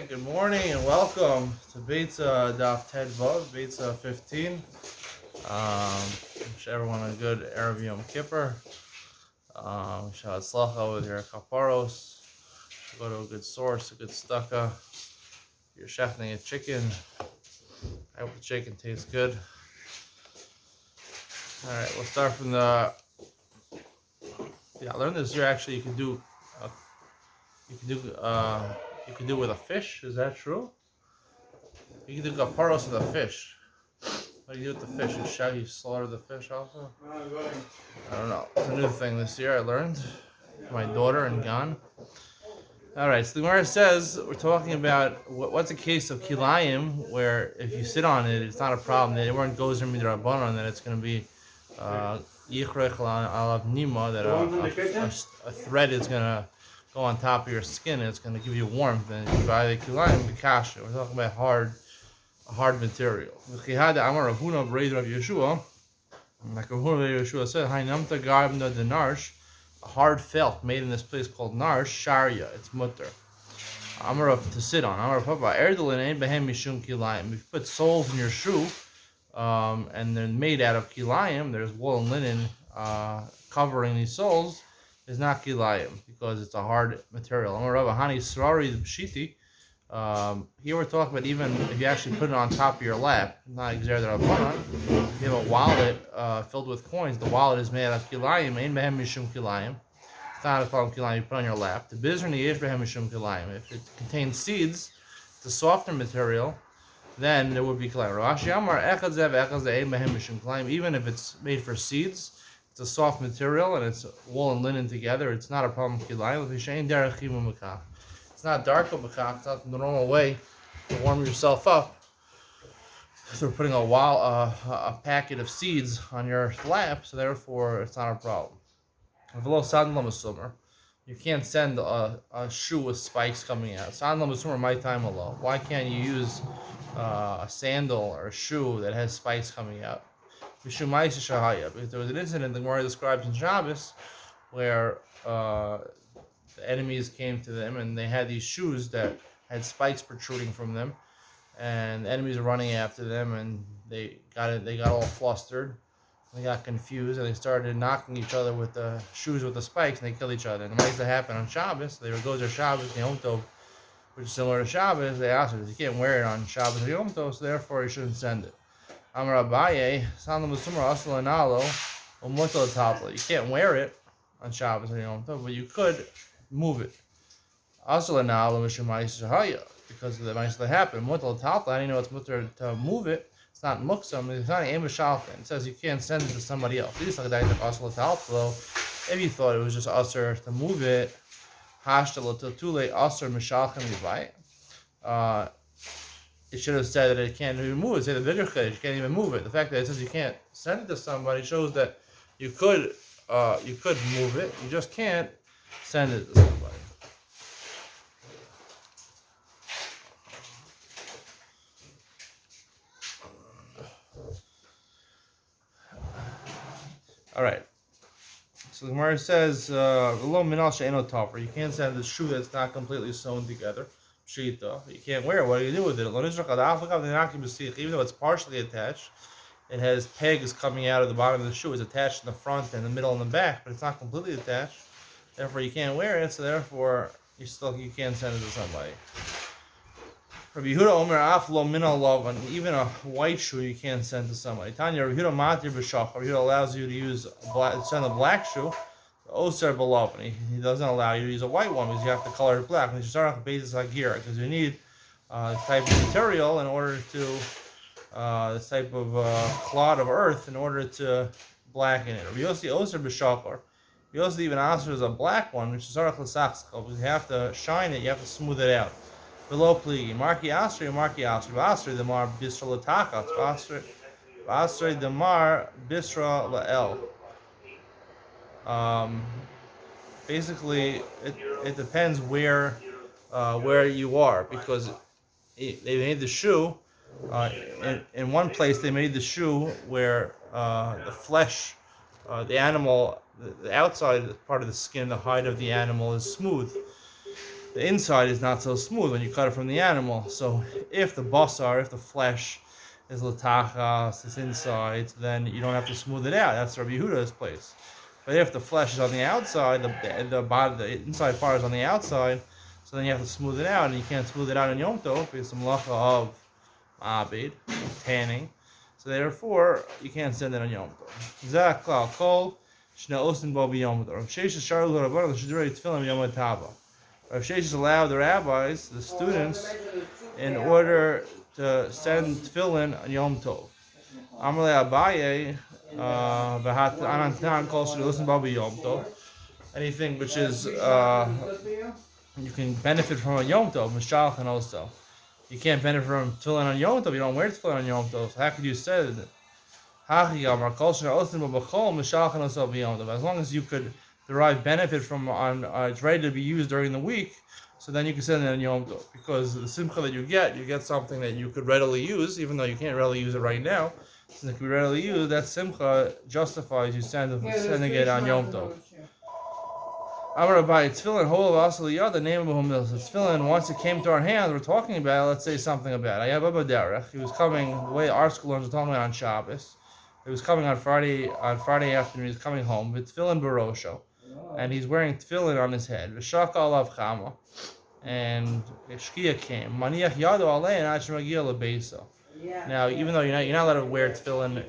Good morning and welcome to Beitzah Daf Ted Vav, Beitzah 15. Wish everyone a good Erev Yom Kippur. Wish you had with your kaparos. Go to a good source, a good stucca. You're shechting a chicken. I hope the chicken tastes good. Alright, we'll start from the... Yeah, I learned this year actually you can do with a fish. Is that true? You can do kaparos with a fish. What do you do with the fish? You slaughter the fish also? I don't know. It's a new thing this year I learned. My daughter and Gan. Alright, so the Gemara says, we're talking about what's a case of kilayim, where if you sit on it, it's not a problem. They weren't gozer midrabanan, that it's going to be yichrech alav nima, that a thread is going to go on top of your skin and it's going to give you warmth. And you buy the kilayim, the kasha. We're talking about hard material. Amar Ravuna Braid Rav Yeshua, like Rav Yeshua said, Hainamta Garbna de Narsh, a hard felt made in this place called Narsh, Sharia, it's mutter. Amar to sit on. Amar Papa Erdolin ain't behem mishum kilayim. If you put soles in your shoe, and they're made out of kilayim, there's wool and linen covering these soles, is not kilayim because it's a hard material. Amar Rav Hani Srari B'shiti. Here we're talking about even if you actually put it on top of your lap, not exer that if you have a wallet filled with coins, the wallet is made out of kilayim, ein behem mishum kilayim. It's not a problem kilayim you put on your lap. The bizrni yesh behem mishum kilayim. If it contains seeds, it's a softer material, then there would be kilayim. Rashi Amar echad zev echad ze ein behem mishum kilayim. Even if it's made for seeds, it's a soft material and it's wool and linen together, it's not a problem kilayim. L'fishein derech chimum mekach. It's not dark of a it's not the normal way to warm yourself up. So we're putting a packet of seeds on your lap, so therefore it's not a problem. You can't send a shoe with spikes coming out. My time alone. Why can't you use a sandal or a shoe that has spikes coming out? Because there was an incident the Gemara describes in Shabbos where the enemies came to them and they had these shoes that had spikes protruding from them, and the enemies were running after them, and they got all flustered, they got confused, and they started knocking each other with the shoes with the spikes, and they killed each other. And the mice that happened on Shabbos, they would go to Shabbos and Yom Tov, which is similar to Shabbos. They asked her, you can't wear it on Shabbos or Yom Tov, so therefore you shouldn't send it. Amar Abaye, you can't wear it on Shabbos or Yom Tov, but you could move it. Because of the mice that happened. How do you know it's mutter to move it? It's not muksam, it's not an It says you can't send it to somebody else. If you thought it was just usher to move it, it should have said that it can't even move it. Say the bigger chiddush, you can't even move it. The fact that it says you can't send it to somebody shows that you could move it, you just can't send it to somebody. All right. So the Gemara says, you can't send the shoe that's not completely sewn together. Shita. You can't wear it. What do you do with it? Even though it's partially attached, it has pegs coming out of the bottom of the shoe. It's attached in the front and the middle and the back, but it's not completely attached. Therefore, you can't wear it. So therefore, you can't send it to somebody. Rabbi Yehuda Omer Aflo Minalav, and even a white shoe you can't send to somebody. Tanya Rabbi Yehuda Matir B'Shach. Rabbi Yehuda allows you to send a black shoe. Oser B'Lav, and he doesn't allow you to use a white one because you have to color it black. And you start off with Beitzah Hagira because you need this type of material in order to this type of clod of earth in order to blacken it. Rabbi Yossi Oser B'Shachar. You also even answer as a black one, which is because you have to shine it, you have to smooth it out. Below pligi. Marki Asri, Asri the Mar Bisra Latakas, Asri the Mar Bisra La'el. Basically, it depends where you are, because they made the shoe, in one place they made the shoe where the flesh, the animal, the outside part of the skin, the hide of the animal is smooth. the inside is not so smooth when you cut it from the animal. So if the basar, if the flesh is latachas, it's inside, then you don't have to smooth it out. That's Rabbi Yehuda's place. But if the flesh is on the outside, the inside part is on the outside, so then you have to smooth it out, and you can't smooth it out in Yom Tov because it's some malacha of abid, tanning. So therefore, you can't send it on Yom Tov. Zak klal kol shna osin bo b'Yom Tov. Rav Sheshes sharu l'Rabbanan l'shidrei tefillin b'Yom Tava. Rav Sheshes allowed the rabbis, the students, in order to send tefillin on Yom Tov. Amalei Abaye, v'hat anantan kol shna osin bo b'Yom Tov. Anything which is you can benefit from a Yom Tov, Mishalchan also. You can't benefit from tefillin on Yom Tov. You don't wear tefillin on Yom Tov. So how could you say that? As long as you could derive benefit from it's ready to be used during the week, so then you can send it on Yom Tov. Because the simcha that you get something that you could readily use, even though you can't readily use it right now. Since it can be readily used, that simcha justifies you sending it on Yom Tov. Amar Abai, tefillin hol v'asal the name of whom is tefillin. Once it came to our hands, we're talking about it. Let's say something about it. Ayab Derech. He was coming the way our school learners are talking about on Shabbos. He was coming on Friday afternoon. He's coming home with tefillin barosho, and he's wearing tefillin on his head. V'shaka alav chama, and shkia came. Maniach yado alei and achmagia lebeisa. Now, even though you're not allowed to wear tefillin,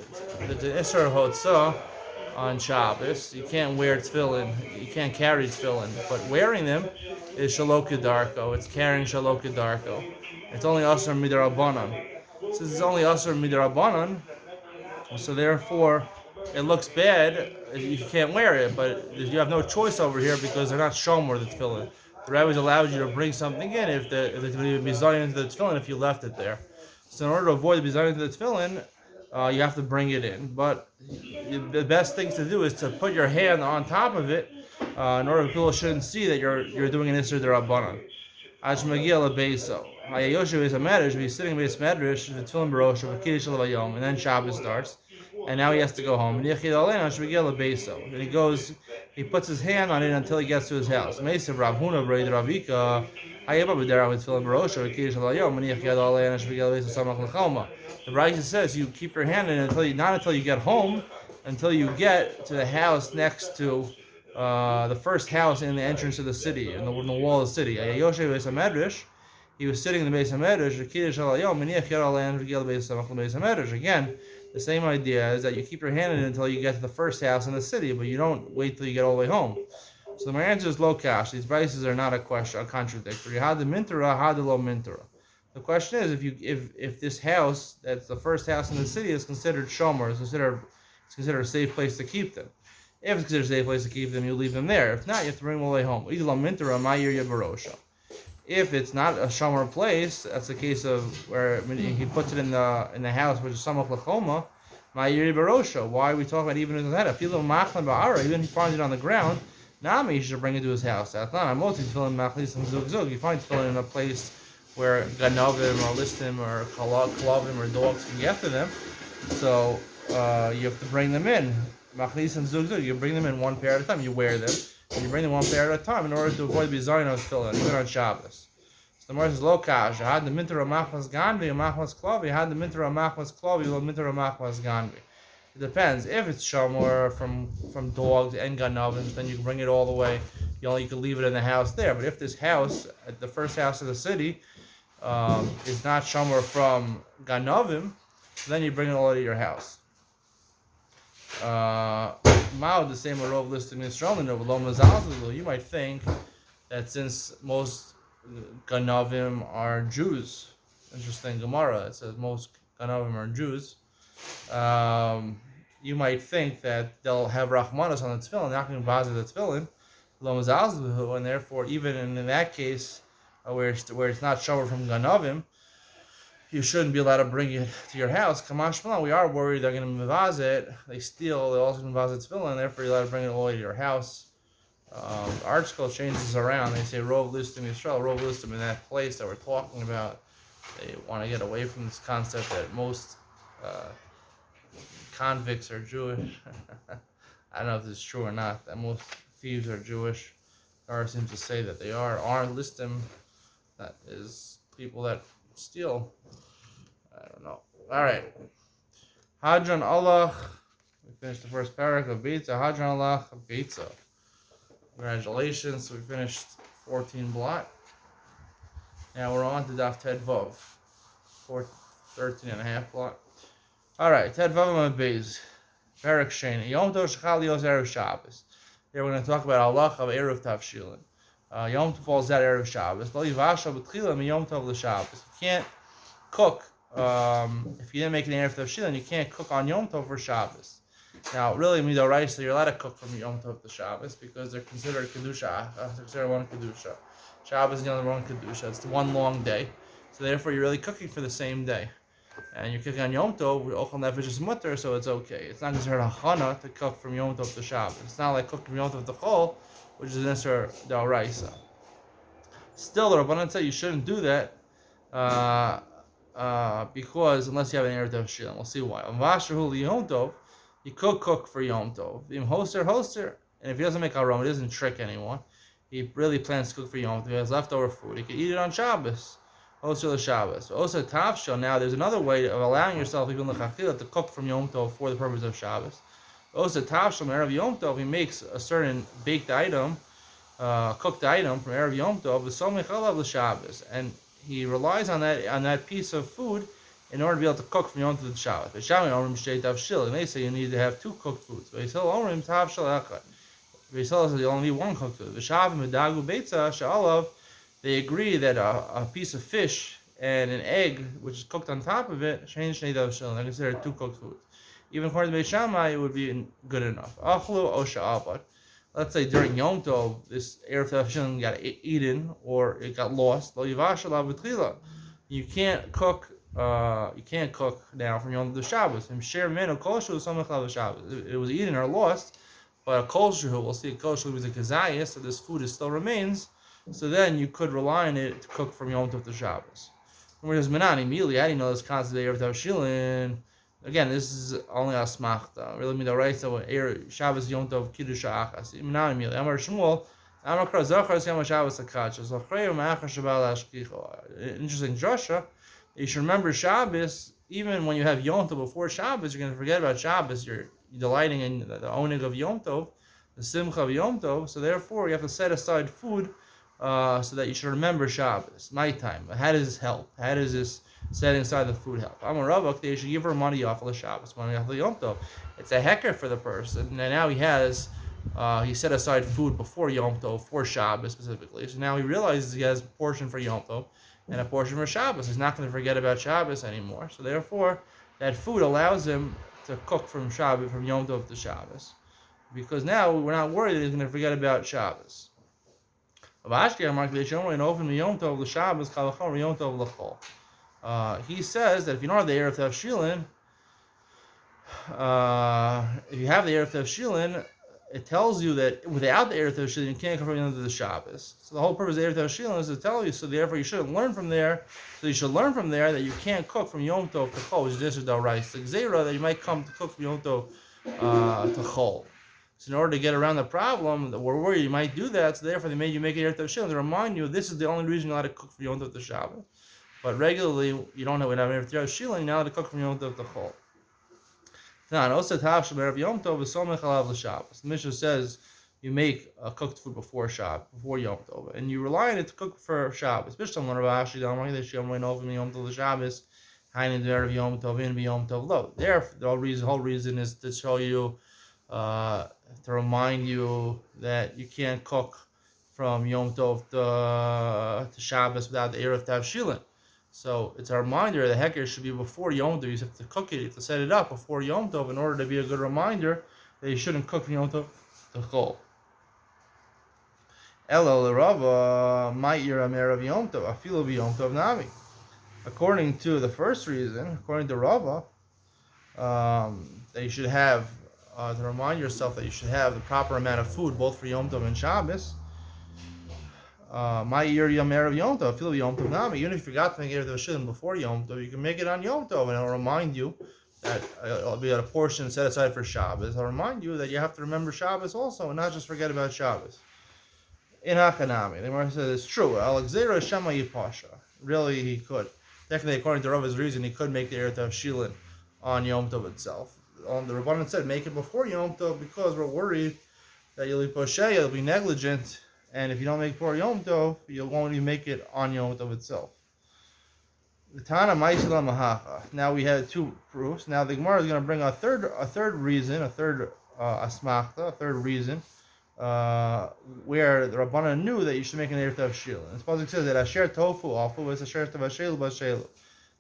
the Isser Hotzah on Shabbos, you can't wear tefillin, you can't carry tefillin, but wearing them is shalok kedarko. It's carrying shalok kedarko. It's only asur midarabanan. Since it's only asur midarabanan, so therefore it looks bad. You can't wear it, but you have no choice over here because they're not shomer the tefillin. The rabbis allowed you to bring something in if it's going to be zayin into the tefillin if you left it there. So in order to avoid the zayin into the tefillin, you have to bring it in. But the best thing to do is to put your hand on top of it in order people shouldn't see that you're doing an Isser D'Rabbanan. Ashmagia lebeso. Hayayoshu is a medrash. He's sitting in his medrash, the tefillin barosh of Kiddush L'Vayom, and then Shabbos starts, and now he has to go home. And Yechid Alein Ashmagia lebeso. And he puts his hand on it until he gets to his house. Meisiv Rav Huna B'Reid Ravika. Hayabah B'Dera with tefillin barosh of Kiddush L'Vayom, and Yechid Alein Ashmagia lebeso Samach L'Choma. The Beitzah says you keep your hand in it not until you get home, until you get to the house next to the first house in the entrance of the city, in the wall of the city. He was sitting in the Beis HaMedrash. Again, the same idea is that you keep your hand in it until you get to the first house in the city, but you don't wait till you get all the way home. So my answer is low cash. These prices are not a contradictory. Had the mintara, had the low mintara. The question is, if this house, that's the first house in the city, is considered shomer, is considered a safe place to keep them. If it's considered a safe place to keep them, you leave them there. If not, you have to bring them all the way home. If it's not a shomer place, that's the case of where he puts it in the house, which is samach lechoma. Ma'iri barosha. Why are we talking about even in the head? If even if he finds it on the ground, Nami, he should bring it to his house. That's not. I'm also filling machlis and zug. You find filling in a place where ganavim or listim or kalavim or dogs can get to them, so you have to bring them in. Machlis and zug, you bring them in one pair at a time. You wear them, and you bring them one pair at a time in order to avoid bizayin of tefillin, even on Shabbos. So the Gemara says, "Lo kash, had the minter machmas ganvi, machmas klavi, had the minter machmas klavi, lo minter machmas ganvi." It depends. If it's shamor from dogs and ganavim, then you can bring it all the way. You can leave it in the house there. But if this house, at the first house of the city, is not shomer from ganavim, then you bring it all to your house. Mao the same rov listed in Israel. You might think that since most ganavim are Jews, interesting Gemara. It says most ganavim are Jews. You might think that they'll have rachmanos on the tefillin, not going to bother the tefillin, and therefore even in that case, where it's not shower from ganavim, you shouldn't be allowed to bring it to your house. Kamash Malan, we are worried they're going to mivaz it. They steal. They're also going to mivaz it tefillin, and therefore you're allowed to bring it all the way to your house. The article changes around. They say rov listim Yisrael, rov listim in that place that we're talking about. They want to get away from this concept that most convicts are Jewish. I don't know if this is true or not. That most thieves are Jewish. Or seems to say that they are listim. That is people that steal. I don't know. All right. Hadran Allah. We finished the first paragraph of Beitzah. Hadran Allah of Beitzah. Congratulations. We finished 14 blot. Now we're on to Daf Ted Vav. 13 and a half blot. All right. Ted Vav Amad Beis. Parak Sheni. Yom Tov Shechal Yos Erev Shabbos. Here we're going to talk about Allah of Erev Tavshilin. Yom Tov falls out Erev Shabbos. Lo Yivashal B'Tchila Mi Yom Tov L'Shabbos. You can't cook. If you didn't make an Erev Tavshilin, you can't cook on Yom Tov for Shabbos. Now, really, Midoraisa, you're allowed to cook from Yom Tov to Shabbos because they're considered Kedusha. They're considered one Kedusha. Shabbos is the other one Kedusha. It's one long day. So therefore, you're really cooking for the same day. And you're cooking on Yom Tov, Ochel Nefesh is mutter, so it's okay. It's not considered a Hachana to cook from Yom Tov to Shabbos. It's not like cooking from Yom Tov to Chol, which is an Isser D'Oraisa. Still, the Rabbanan say you shouldn't do that because unless you have an Erev Tavshilin. We'll see why. Yom Tov, you could cook for Yom Tov. Hoster, and if he doesn't make Arom, he doesn't trick anyone. He really plans to cook for Yom Tov. He has leftover food. He can eat it on Shabbos. Also the Shabbos. Also Tavshil. Now there's another way of allowing yourself even l'chachila to cook from Yom Tov for the purpose of Shabbos. Also Tavshil Erev Yom Tov. He makes a certain baked item, cooked item from Erev Yom Tov with so mechalav l'Shabbos, and he relies on that piece of food in order to be able to cook from Yom Tov to Shabbos. And they say you need to have two cooked foods. They say you only need one cooked food. Beitzah. They agree that a piece of fish and an egg, which is cooked on top of it, they're considered two cooked foods. Even according to Beit Shammai, it would be good enough. Let's say during Yom Tov, this Erev Tavshilin got eaten or it got lost. You can't cook. You can't cook now from Yom Tov to Shabbos. It was eaten or lost, but a kol shehu, we'll see a kol shehu is a kazayas, so this food still remains. So then you could rely on it to cook from Yom Tov to Shabbos. Whereas Menani, immediately, how do you know this concept of Erev Tavshilin? Again, this is only a smachta. Really, Midoraisa, Shabbos Yom Tov Kiddush Achas. Menani, immediately. Amar Shmuel, Amar Kra Zachar Yom Shabbos Akach. Zachrei Ma'achar Shabbat Ashkicho. Interesting drasha. You should remember Shabbos, even when you have Yom Tov before Shabbos, you're going to forget about Shabbos. You're delighting in the owning of Yom Tov, the simcha of Yom Tov. So therefore, you have to set aside food so that you should remember Shabbos, nighttime. How does this help? How does this setting aside the food help? I'm a Ravak, they should give her money off of the Shabbos, money off of the Yom Tov. It's a hecker for the person. And now he set aside food before Yom Tov, for Shabbos specifically. So now he realizes he has a portion for Yom Tov and a portion for Shabbos. He's not going to forget about Shabbos anymore. So therefore, that food allows him to cook from Shabbos, from Yom Tov to Shabbos. Because now we're not worried that he's going to forget about Shabbos. He says that if you don't have the Erev Tavshilin, if you have the Erev Tavshilin, it tells you that without the Erev Tavshilin, you can't come from into the Shabbos. So the whole purpose of the Erev Tavshilin is to tell you, so therefore you shouldn't learn from there. So you should learn from there that you can't cook from Yom Tov to Chol, which is Yisr Dal Rice. The Gzeira that you might come to cook from Yom Tov to Chol. So in order to get around the problem, we're worried you might do that, so therefore they made you make an Erev Tavshilin to remind you this is the only reason you're allowed to cook from Yom Tov to Shabbos. But regularly, you don't have an Erev Tavshilin, you're allowed to cook from Yom Tov to Chol. Now, and also Tavshil Erev Yom Tov is Somech Alav L'Shabbos. The Mishnah says you make cooked food before Shabbos, before Yom Tov, and you rely on it to cook for Shabbos. Bishlam Ravashi, Damar Yesh Yom Rein Ovim Yom Tov L'Shabbos, Hainin Erev Yom Tov In Yom Tov Lo. There, the whole reason is to show you, to remind you that you can't cook from Yom Tov to Shabbos without the Erev Tavshilin. So it's a reminder the hecker should be before Yom Tov. You have to cook it, you have to set it up before Yom Tov in order to be a good reminder that you shouldn't cook from Yom Tov to Chol. Elo l'Rava might you're a Erev Yom Tov, afilu b'Yom Tov nami. According to the first reason, according to Rava, that you should have to remind yourself that you should have the proper amount of food both for Yom Tov and Shabbos. My year Yom Erev Yom Tov, feel Yom Tov Nami. Even if you forgot to make Erev Tavshilin before Yom Tov, you can make it on Yom Tov, and it'll remind you that it'll be a portion set aside for Shabbos. I'll remind you that you have to remember Shabbos also, and not just forget about Shabbos. In Hakanami, the Gemara says it's true. Alexera Shema Yipasha. Really, he could. Technically, according to Rava's reason, he could make the Eretz Shilin on Yom Tov itself. The Rabbanan said make it before Yom Tov because we're worried that you'll be posheya, you'll be negligent, and if you don't make it before Yom Tov, you won't even make it on Yom Tov itself. The Tana Ma'isila Mahacha. Now we have two proofs. Now the Gemara is going to bring a third reason, a third asmachta, a third reason, where the Rabbanan knew that you should make an Erev Tav Shil. And this pasuk says that Asher Tofu Afu is Asher Tav Shelu Bashelu.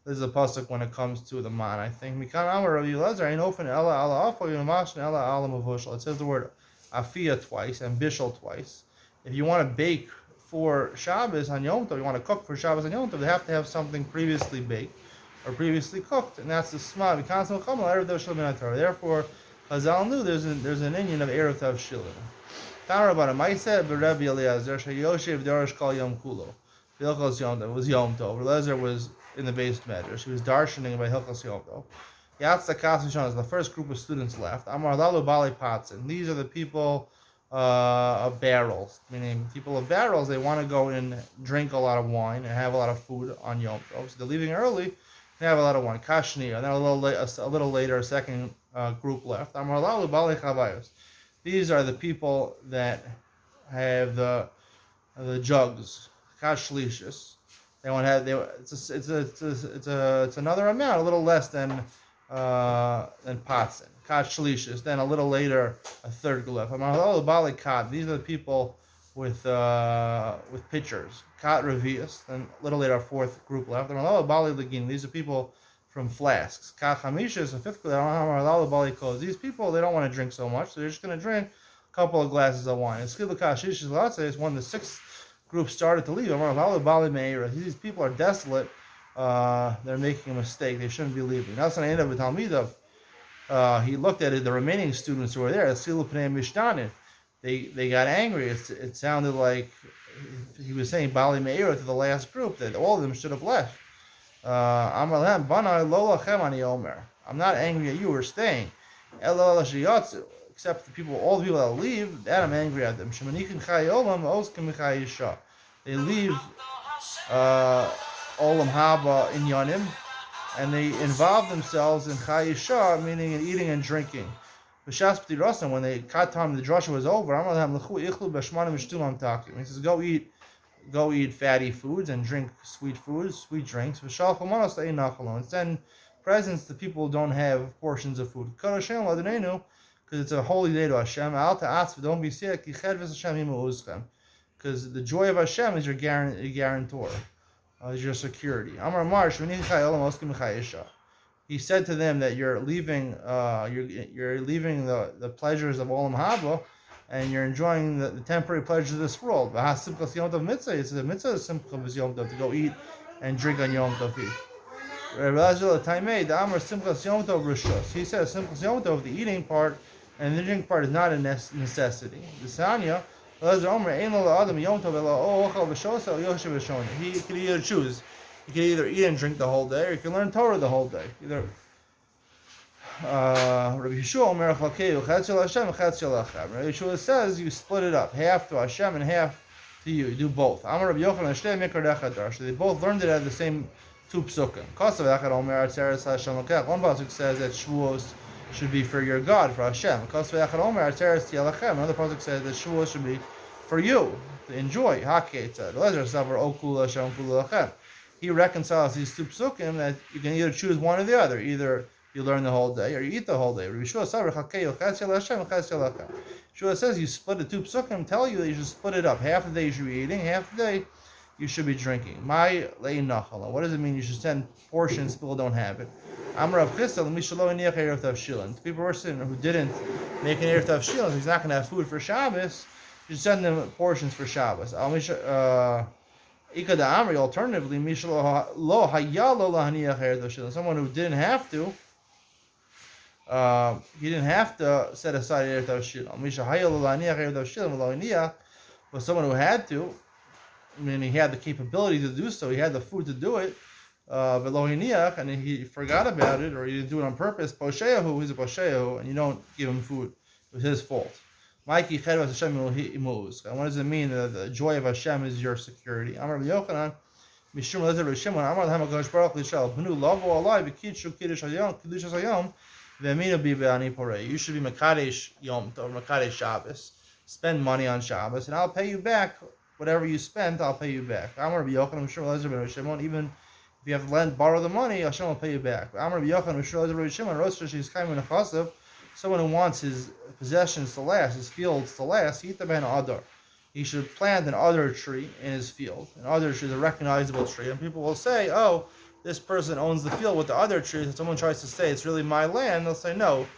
This is a pasuk when it comes to the man. I think Mikan Amar Rav Yelazar Ein Ofen Ella Ala Afu Yomashn Ella Ala Mavushal. It says the word Afia twice and Bishal twice. If you want to bake for Shabbos on Yom Tov, you want to cook for Shabbos on Yom Tov, they have to have something previously baked or previously cooked, and that's the Sma. Therefore, Chazal knew there's an Indian of Erev Tav Shilin. It was Yom Tov. Eliezer was in the base medrash. He was darshaning by Hilchos Yom Tov. Yatsa Kasvishon is the first group of students left. Amar Lalu Bali Patzin. These are the people of barrels, meaning people of barrels. They want to go and drink a lot of wine and have a lot of food on Yom Tov. So they're leaving early. They have a lot of wine. Kashni, and then a little later, a second group left. Amar Lalu Bali Chavayos. These are the people that have the jugs, kashlicious. They want to have. It's another amount, a little less than patzin. Kashlicious. Then a little later, a third gulef. These are the people with pitchers. Kat revius. Then a little later, a fourth group left. These are people from flasks. Kachamisha is a fifth gulef. These people, they don't want to drink so much, so they're just going to drink a couple of glasses of wine. And is when the sixth group started to leave. These people are desolate. They're making a mistake. They shouldn't be leaving. That's an end of the Talmidav. He looked at it, the remaining students who were there. They got angry. It sounded like he was saying Bali Meira to the last group that all of them should have left. I'm not angry at you. We're staying. Except all the people that leave, that I'm angry at them. They leave Olam Haba in Yanim, and they involve themselves in Chayisha, meaning in eating and drinking. When they cut time, the drasha was over. He says, go eat fatty foods and drink sweet foods, sweet drinks. And send presents to people who don't have portions of food. Because it's a holy day to Hashem. Don't be sick. Because the joy of Hashem is your guarantor, is your security. He said to them that you're leaving the pleasures of Olam Haba, and you're enjoying the temporary pleasures of this world. It's a mitzvah is simcha of Yom Tov to go eat and drink on Yom Tov. He says simcha Yom Tov, the eating part and the drinking part is not a necessity. The Sanya, he can either choose. He can either eat and drink the whole day, or he can learn Torah the whole day. Either Rabbi Yeshua says you split it up, half to Hashem and half to you. You do both. They both learned it at the same two psukim. One pasuk says that Shavuos should be for your God, for Hashem. Another pasuk says that Shavuos should be for you, to enjoy. He reconciles these two psukim that you can either choose one or the other. Either you learn the whole day or you eat the whole day. Shua says you split the two psukim, tell you that you should split it up. Half the day you should be eating, half the day you should be drinking. What does it mean you should send portions people don't have it? People were sitting who didn't make an Erev Tav Shilin, he's not going to have food for Shabbos, you should send them portions for Shabbos. Alternatively, someone who didn't have to, he didn't have to set aside Erev Tav Shilin. But someone who had to, I mean, he had the capability to do so, he had the food to do it, and he forgot about it, or he didn't do it on purpose. Posheyahu, he's a posheyahu, and you don't give him food. It was his fault. Mikey Chedvas Hashem Imuz. And what does it mean that the joy of Hashem is your security? Amar Yochanan, Mishum Lezer Shimon, Amar Lahem HaKadosh Baruch Hu Yishal, B'nu Lavo Alai, B'Kidshu Kiddush Hayom, V'Aminu Bi B'Ani Porei. You should be Mekadesh Yom Tov, Mekadesh Shabbos. Spend money on Shabbos, and I'll pay you back. Whatever you spend, I'll pay you back. Amar Yochanan, Mishum Lezer Shimon, even if you have to borrow the money, Hashem will pay you back. Amar Yochanan, Mishum Lezer Shimon, Rosh Hashanah Kaim Nechasav. Someone who wants his possessions to last, his fields to last, he should plant an other tree in his field. An other tree is a recognizable tree. And people will say, oh, this person owns the field with the other trees. If someone tries to say it's really my land, they'll say, no, it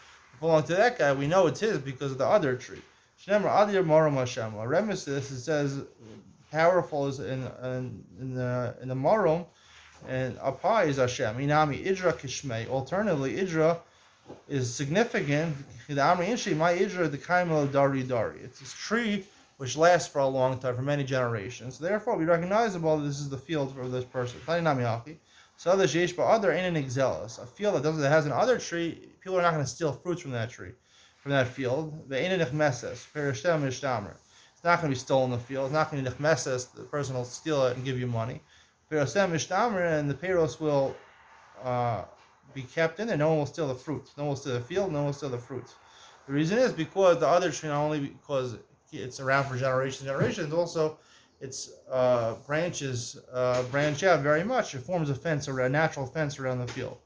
belongs to that guy. We know it's his because of the other tree. Remes to this, it says, powerful is in the Morum, and up high is Hashem. Inami Idra Kishmei. Alternatively, Idra is significant. It's this tree which lasts for a long time, for many generations. Therefore, we recognizable that this is the field for this person. So the sheish ba'adar ain't an exelos. A field that has an other tree, people are not going to steal fruits from that tree, from that field. The ain't nechmeses. It's not going to be stolen in the field. It's not going to be nechmeses. The person will steal it and give you money. And the payros will be kept in there. No one will steal the fruits. No one will steal the field. No one will steal the fruits. The reason is because the other tree, not only because it's around for generations, also its branches branch out very much. It forms a fence, a natural fence around the field.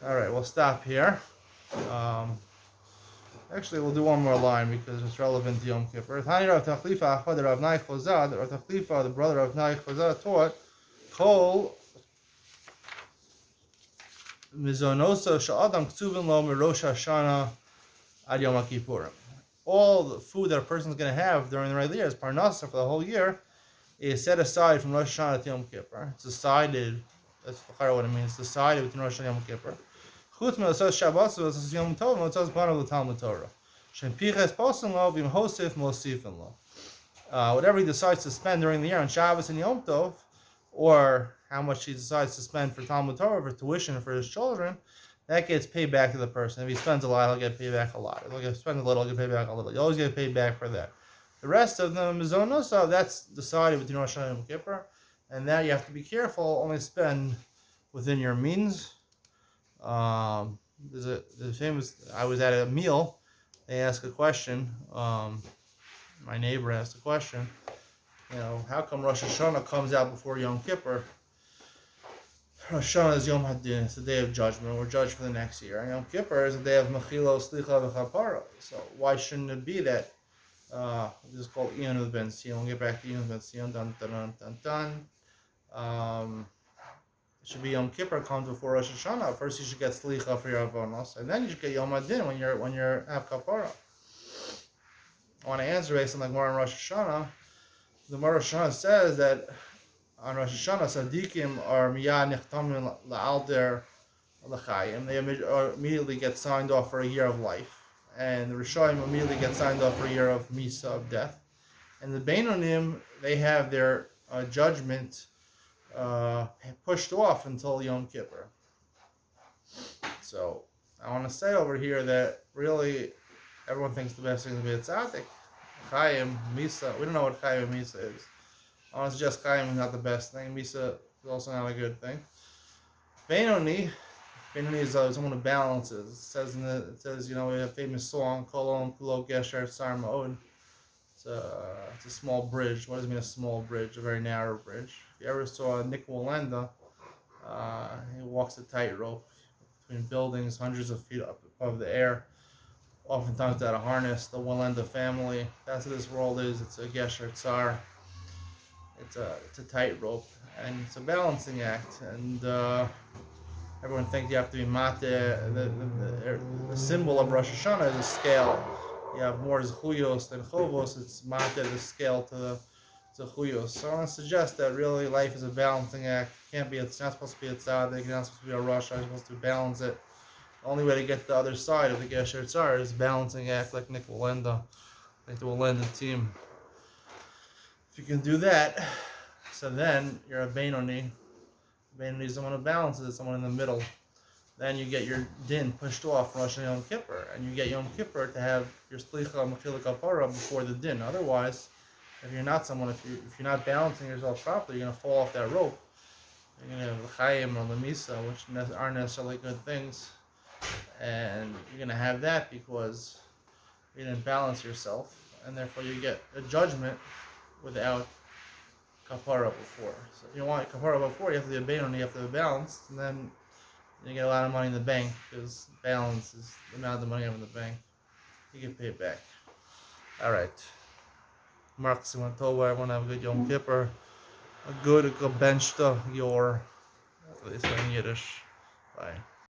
All right, we'll stop here. Actually, we'll do one more line because it's relevant to Yom Kippur. Tani Rav Tachlifa, Achad Rav Nai Chozad, Rav Tachlifa, the brother of Nai Chozad, taught Kol Mizonosa Sha'adam Ktuvin Lo Mirosh Hashanah Ad Yom Kippurim. All the food that a person is going to have during the regular year, as Parnasa for the whole year, is set aside from Rosh Hashanah to Yom Kippur. It's decided, that's what it means, it's decided between Rosh Hashanah and Yom Kippur. Chutz Me'osas Shabbat, Me'osas Yom Tov, Me'osas Banav L'Talmud Torah. Shem Piches Posen Lo, V'im Hosif Mosifin Lo. Whatever he decides to spend during the year on Shabbos and Yom Tov, or how much he decides to spend for Talmud Torah, for tuition for his children, that gets paid back to the person. If he spends a lot, he'll get paid back a lot. If he spends a little, he'll get paid back a little. You always get paid back for that. The rest of them, Mizonosa, that's decided between Rosh Hashanah and Yom Kippur, and that you have to be careful, only spend within your means. There's a famous, I was at a meal, they asked a question, my neighbor asked a question, how come Rosh Hashanah comes out before Yom Kippur? Rosh Hashanah is Yom Hadin, it's the day of judgment, we're judged for the next year. And Yom Kippur is the day of Mechilo, Slicha, V'Chapara. So why shouldn't it be that, this is called Iyon of Ben Sion, we'll get back to Iyon of Ben Sion, dun dun dun dun dun. It should be Yom Kippur comes before Rosh Hashanah. First you should get Slicha for your Avonos, and then you should get Yom Hadin when you're have Kapara. I want to answer based on the Gemara on Rosh Hashanah. The Gemara Rosh Hashanah says that on Rosh Hashanah, Sadiqim are miyad nechtamim la'alder l'chayim. They immediately get signed off for a year of life, and the Rishonim immediately get signed off for a year of Misa, of death. And the Beinonim, they have their judgment pushed off until Yom Kippur. So I want to say over here that really everyone thinks the best thing to be a tzaddik. Chayim, Misa, we don't know what Chayim and Misa is. I want to suggest Chayim is not the best thing. Misa is also not a good thing. Beinoni is someone who balances. It says, we have a famous song, Kolon Kulo Gesher Sar Ma'od. It's a small bridge. What does it mean, a small bridge? A very narrow bridge. If you ever saw Nick Walenda, he walks a tightrope between buildings hundreds of feet up above the air. Oftentimes without a harness. The Walenda family, that's what this world is. It's a Gesher Tsar. It's a tightrope, and it's a balancing act. And everyone thinks you have to be mate. The symbol of Rosh Hashanah is a scale. You have more zechuyos than chovos. It's mate, the scale to the zechuyos. So I want to suggest that really life is a balancing act. It's not supposed to be a tzaddik. It's not supposed to be a rosh. It's supposed to balance it. The only way to get to the other side of the Gesher Tzar is balancing act like Nick Walenda, like the Walenda team. If you can do that, so then you're a Beinoni. Beinoni is someone who balances it, someone in the middle. Then you get your din pushed off Rosh Hashanah Yom Kippur, and you get Yom Kippur to have your Slicha Mechila Kapara before the din. Otherwise, if you're not someone, if you're not balancing yourself properly, you're gonna fall off that rope. You're gonna have L'chaim or Lamisa, which aren't necessarily good things, and you're gonna have that because you didn't balance yourself, and therefore you get a judgment without kapara before. So if you want kapara before, you have to be a and you have to be balanced, and then you get a lot of money in the bank because balance is the amount of money you have in the bank. You get paid back. All right. Mark Simantova, everyone have a good Yom Kippur. A good bench to your, at least in Yiddish. Bye.